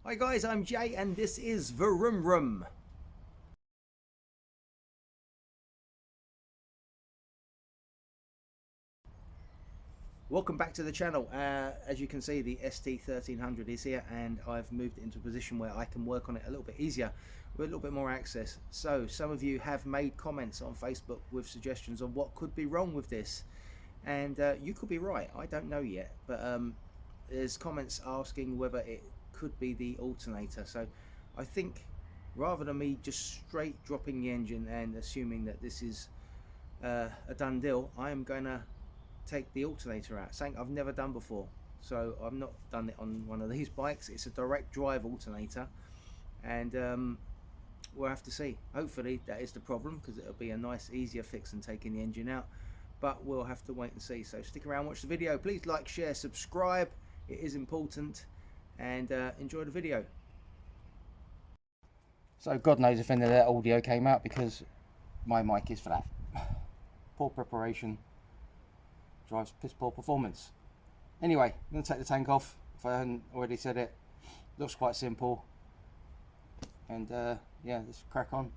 Hi guys, I'm Jay and this is the Room Room. Welcome back to the channel. As you can see, the ST1300 is here and I've moved it into a position where I can work on it a little bit easier with a little bit more access. So some of you have made comments on Facebook with suggestions on what could be wrong with this, and you could be right, I don't know yet, but there's comments asking whether it could be the alternator. So I think rather than me just straight dropping the engine and assuming that this is a done deal, I am going to take the alternator out, something I've never done before. So I've not done it on one of these bikes. It's a direct drive alternator, and we'll have to see. Hopefully that is the problem, because it'll be a nice easier fix than taking the engine out, but we'll have to wait and see. So stick around, watch the video. Please like, share, subscribe, it is important, and enjoy the video. So God knows if any of that audio came out, because my mic is flat. Poor preparation drives piss poor performance. Anyway, I'm going to take the tank off if I hadn't already said it. Looks quite simple, and yeah, let's crack on.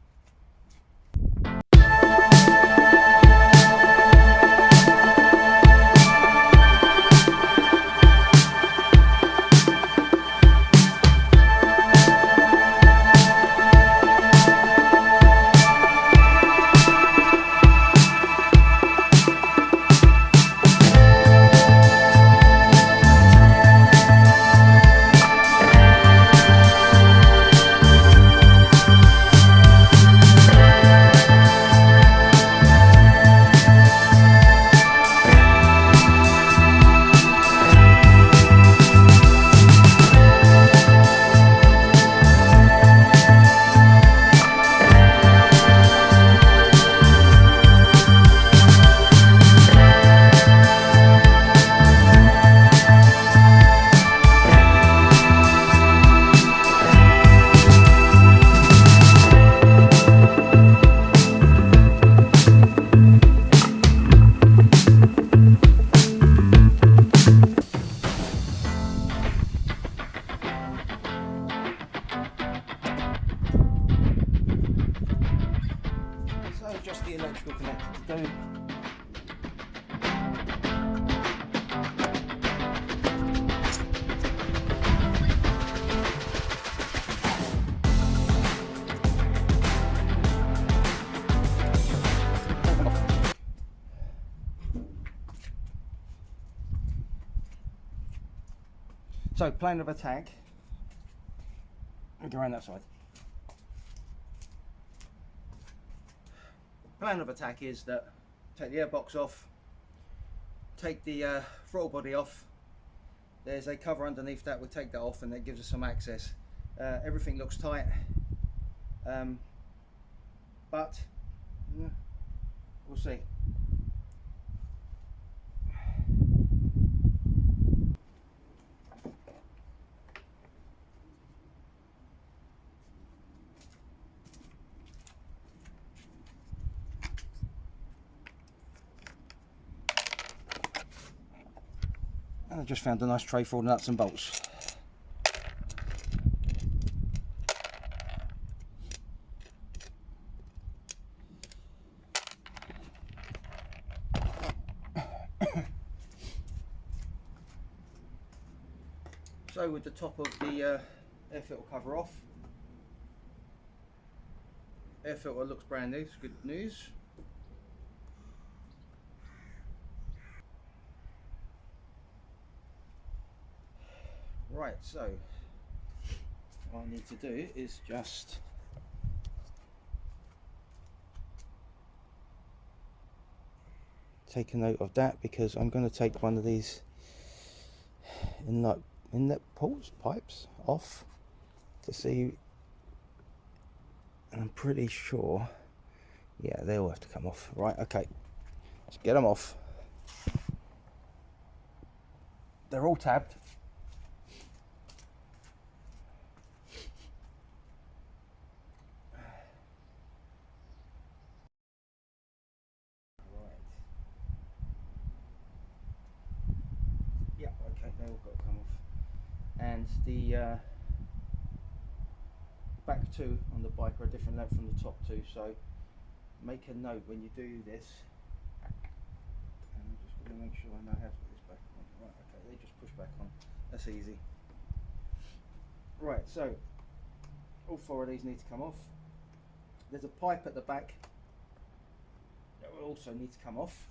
So just the electrical connector to do. So plan of attack, go around that side. Plan of attack is that take the airbox off, take the throttle body off. There's a cover underneath that. We'll take that off and that gives us some access. Everything looks tight, but we'll see. And I just found a nice tray for all the nuts and bolts. So with the top of the air filter cover off, air filter looks brand new, it's good news. Right, so what I need to do is just take a note of that, because I'm going to take one of these inlet pipes off to see, and I'm pretty sure, yeah, they all have to come off. Right, okay, let's get them off. They're all tabbed. Yeah, okay, they all got to come off. And the back two on the bike are a different length from the top two, so make a note when you do this. And I'm just going to make sure I know how to put this back on. Right, okay, they just push back on. That's easy. Right, so all four of these need to come off. There's a pipe at the back that will also need to come off.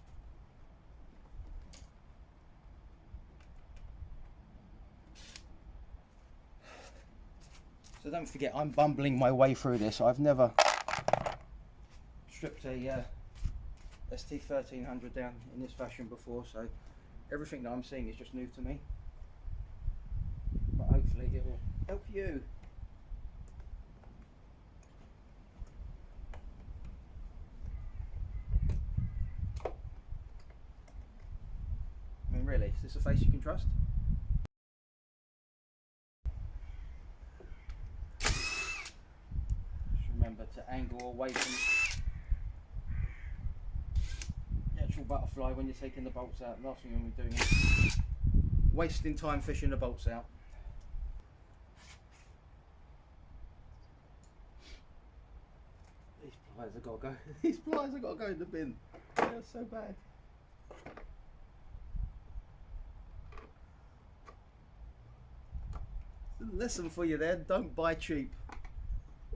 So don't forget, I'm bumbling my way through this. I've never stripped a ST1300 down in this fashion before, so everything that I'm seeing is just new to me. But hopefully it will help you. I mean, really, is this a face you can trust? Remember to angle away from the actual butterfly when you're taking the bolts out. Last thing I'm doing is wasting time fishing the bolts out. These pliers have got to go. These pliers have got to go in the bin. They're so bad. It's a lesson for you there. Don't buy cheap.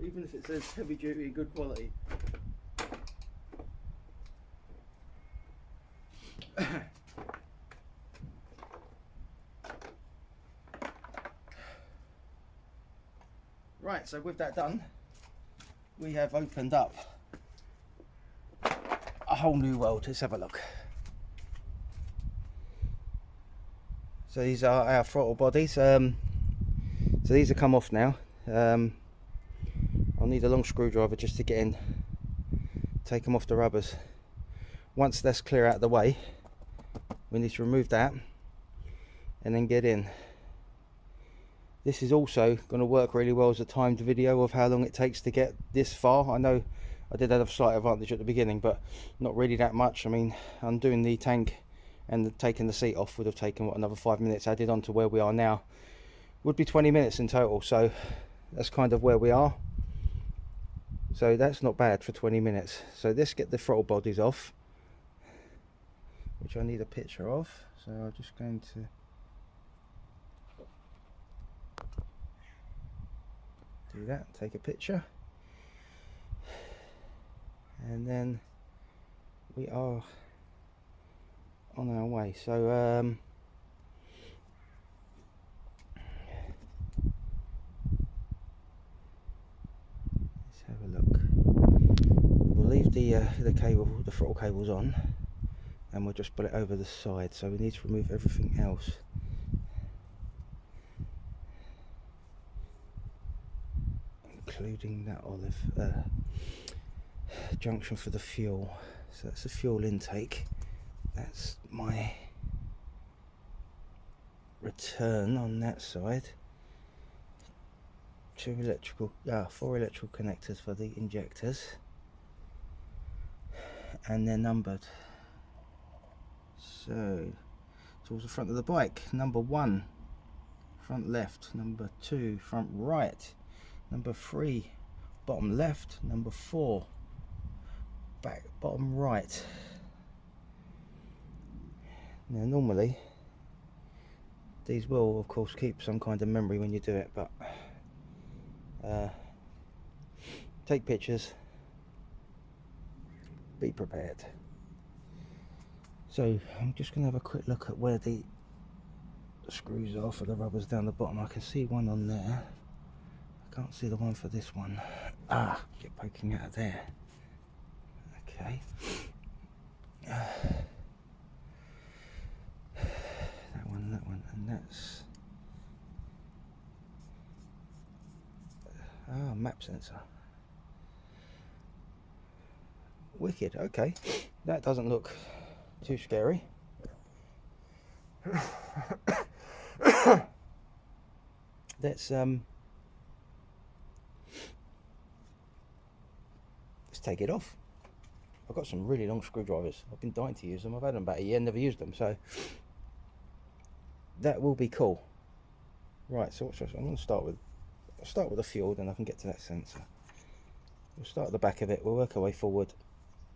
Even if it says heavy duty, good quality. Right, so with that done, we have opened up a whole new world. Let's have a look. So these are our throttle bodies. So these have come off now. I'll need a long screwdriver just to get in, take them off the rubbers. Once that's clear out of the way, we need to remove that and then get in. This is also going to work really well as a timed video of how long it takes to get this far. I know I did have a slight advantage at the beginning, but not really that much. I mean, undoing the tank and taking the seat off would have taken, what, another 5 minutes. Added on to where we are now would be 20 minutes in total, so that's kind of where we are. So that's not bad for 20 minutes. So let's get the throttle bodies off, which I need a picture of. So I'm just going to do that, take a picture. And then we are on our way. So have a look. We'll leave the cable, the throttle cables on, and we'll just put it over the side. So we need to remove everything else. Including that olive junction for the fuel. So that's the fuel intake. That's my return on that side. Four electrical connectors for the injectors, and they're numbered. So towards the front of the bike, number 1 front left, number 2 front right, number 3 bottom left, number 4 back bottom right. Now normally these will of course keep some kind of memory when you do it, but take pictures, be prepared. So I'm just going to have a quick look at where the screws are for the rubbers down the bottom. I can see one on there. I can't see the one for this one. Ah, get poking out of there. Okay. That one, and that's map sensor. Wicked. Okay, that doesn't look too scary. Let's take it off. I've got some really long screwdrivers. I've been dying to use them. I've had them about a year, never used them, so that will be cool. Right, so I'm going to start with I'll start with the fuel, then I can get to that sensor. We'll start at the back of it, we'll work our way forward,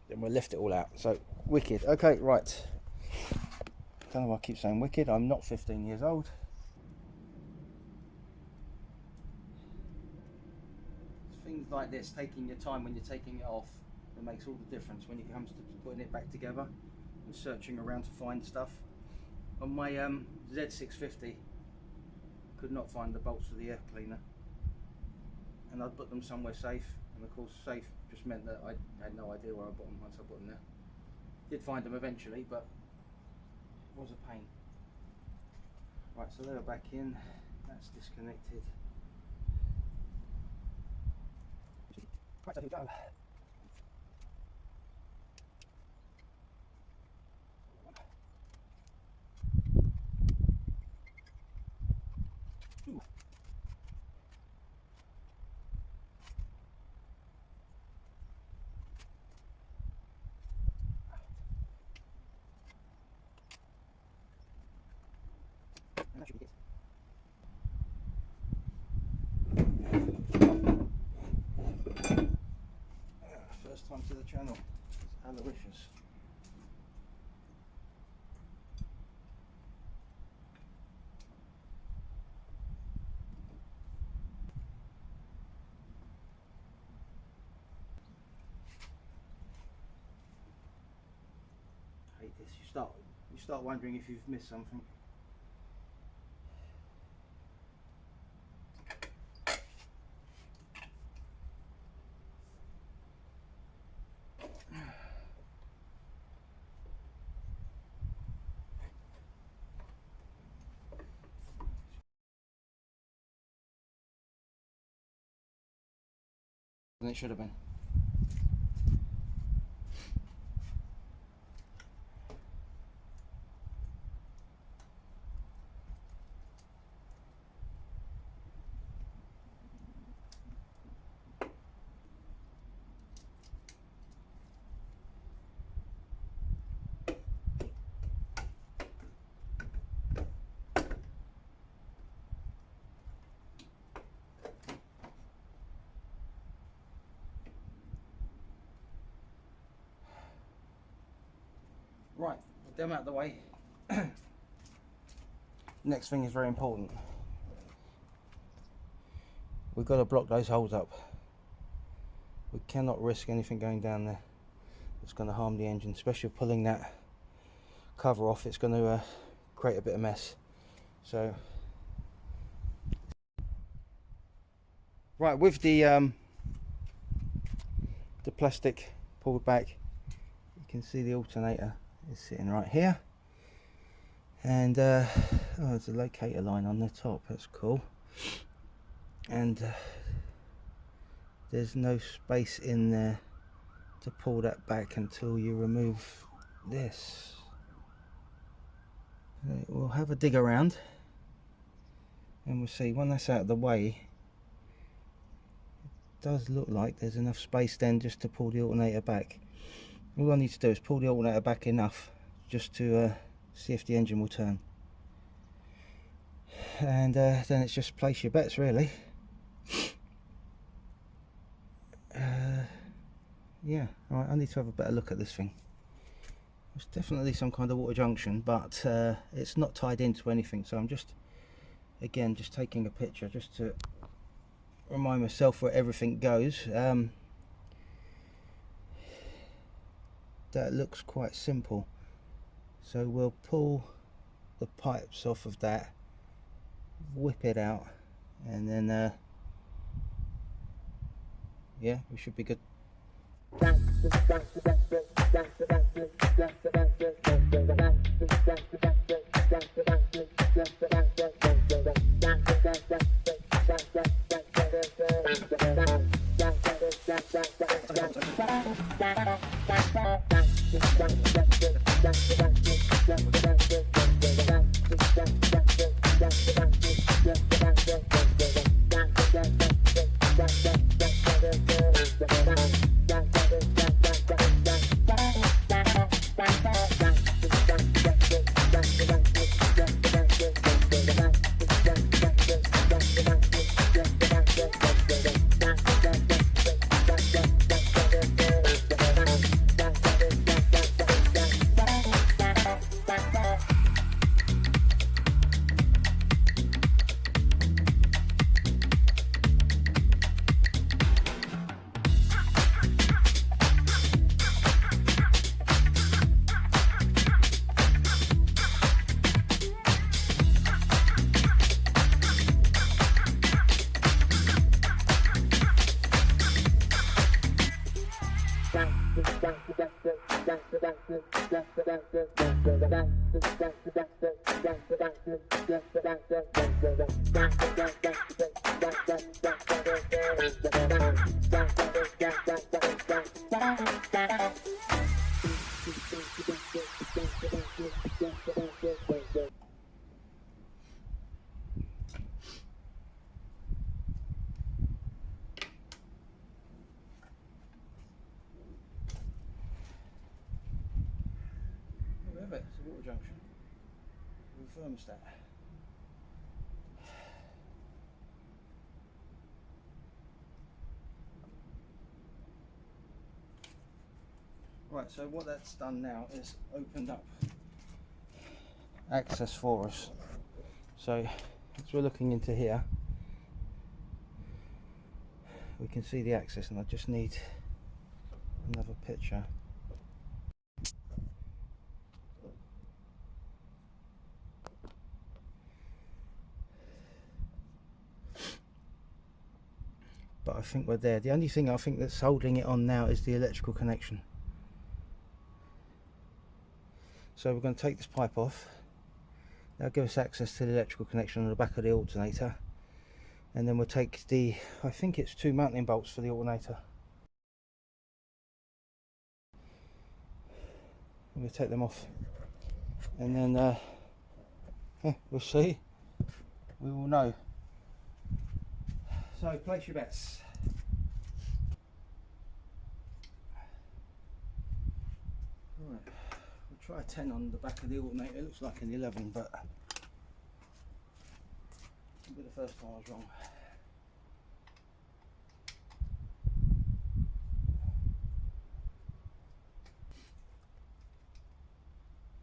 then we'll lift it all out. So, wicked. Okay, right. Don't know why I keep saying wicked, I'm not 15 years old. It's things like this, taking your time when you're taking it off, that makes all the difference when it comes to putting it back together and searching around to find stuff. On my Z650, could not find the bolts for the air cleaner, and I'd put them somewhere safe, and of course safe just meant that I had no idea where I put them once I put them there. Did find them eventually, but it was a pain. Right, so they're back in, that's disconnected. Right, there we go. Ooh. And that should be it. First time to the channel, it's Aloysius. Hate this, you start wondering if you've missed something. Than it should have been. Right, with them out of the way. Next thing is very important. We've got to block those holes up. We cannot risk anything going down there that's going to harm the engine, especially pulling that cover off. It's going to create a bit of mess. So, right, with the plastic pulled back, you can see the alternator is sitting right here, and oh, there's a locator line on the top, that's cool, and there's no space in there to pull that back until you remove this. We'll have a dig around and we'll see. When that's out of the way, it does look like there's enough space then just to pull the alternator back. All I need to do is pull the alternator back enough just to see if the engine will turn, and then it's just place your bets really. Yeah, alright, I need to have a better look at this thing. It's definitely some kind of water junction, but it's not tied into anything, so I'm just taking a picture just to remind myself where everything goes. That looks quite simple, so we'll pull the pipes off of that, whip it out, and then yeah, we should be good. It's a water junction with a thermostat. Right, so what that's done now is opened up access for us. So as we're looking into here, we can see the access, and I just need another picture. But I think we're there. The only thing I think that's holding it on now is the electrical connection. So we're going to take this pipe off. That'll give us access to the electrical connection on the back of the alternator. And then we'll take the, I think it's 2 mounting bolts for the alternator. I'm going to take them off. And then we'll see. We will know. So place your bets. Right, we'll try a 10 on the back of the alternator. It looks like an 11, but it'll be the first time I was wrong.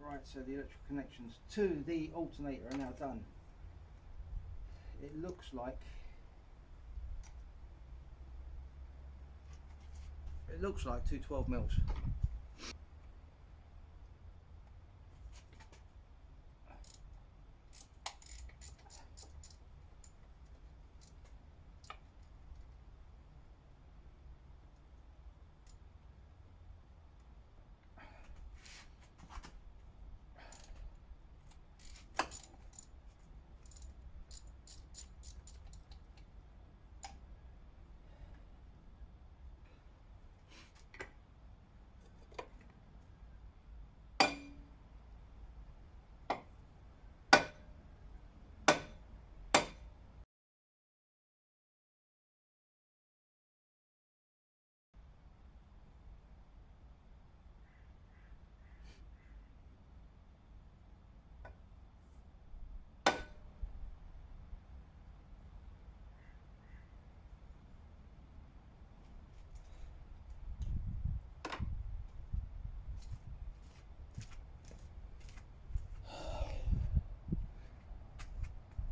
Right, so the electrical connections to the alternator are now done. It looks like 212 mils.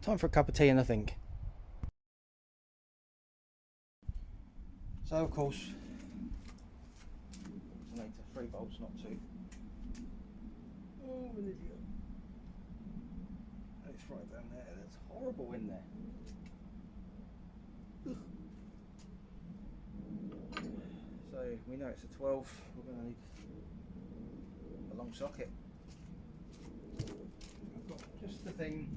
Time for a cup of tea and a think. So of course, alternator 3 bolts, not 2. Oh, an idiot. It's right down there. That's horrible in there. Ugh. So we know it's a 12. We're going to need a long socket. I've got just the thing.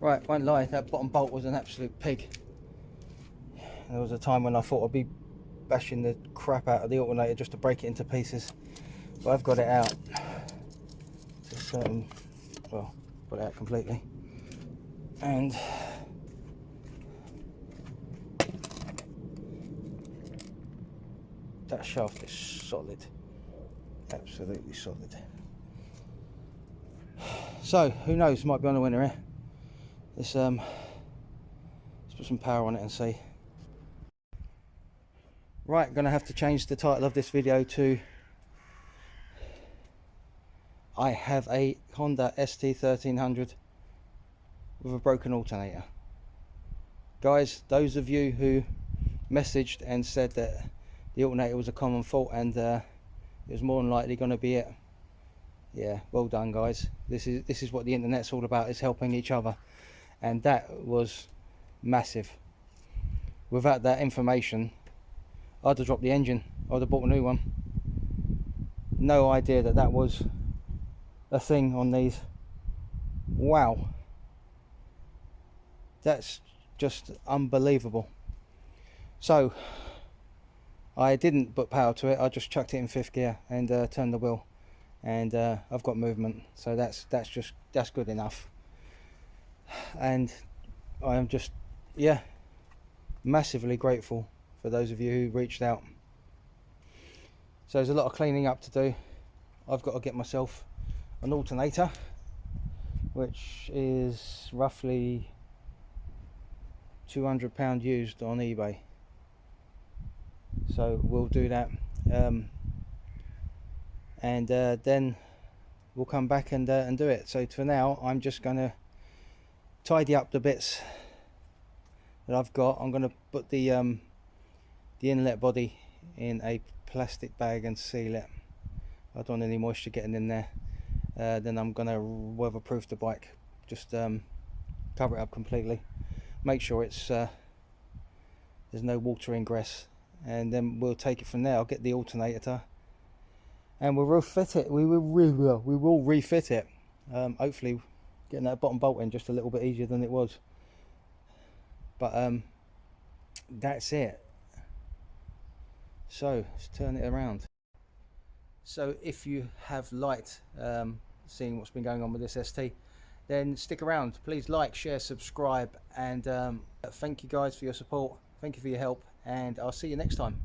Right, won't lie, that bottom bolt was an absolute pig. And there was a time when I thought I'd be bashing the crap out of the alternator just to break it into pieces. But I've got it out. Just, well, got it out completely. And that shaft is solid. Absolutely solid. So who knows, might be on the winner here. Let's put some power on it and see. Right, gonna have to change the title of this video to I have a Honda ST1300 with a broken alternator. Guys, those of you who messaged and said that the alternator was a common fault and it was more than likely going to be it, yeah, well done guys. This is what the internet's all about, is helping each other, and that was massive. Without that information, I'd have dropped the engine, I'd have bought a new one. No idea that that was a thing on these. Wow, that's just unbelievable. So I didn't put power to it, I just chucked it in 5th gear and turned the wheel, and I've got movement, so that's good enough. And I am just, yeah, massively grateful for those of you who reached out. So there's a lot of cleaning up to do. I've got to get myself an alternator, which is roughly £200 used on eBay. So we'll do that, and then we'll come back and do it. So for now, I'm just going to tidy up the bits that I've got. I'm going to put the inlet body in a plastic bag and seal it. I don't want any moisture getting in there. Then I'm going to weatherproof the bike, just cover it up completely, make sure it's there's no water ingress, and then we'll take it from there. I'll get the alternator and we'll refit it. We will refit it. Hopefully getting that bottom bolt in just a little bit easier than it was. But that's it. So let's turn it around. So if you have liked seeing what's been going on with this ST, then stick around. Please like, share, subscribe, and thank you guys for your support. Thank you for your help, and I'll see you next time.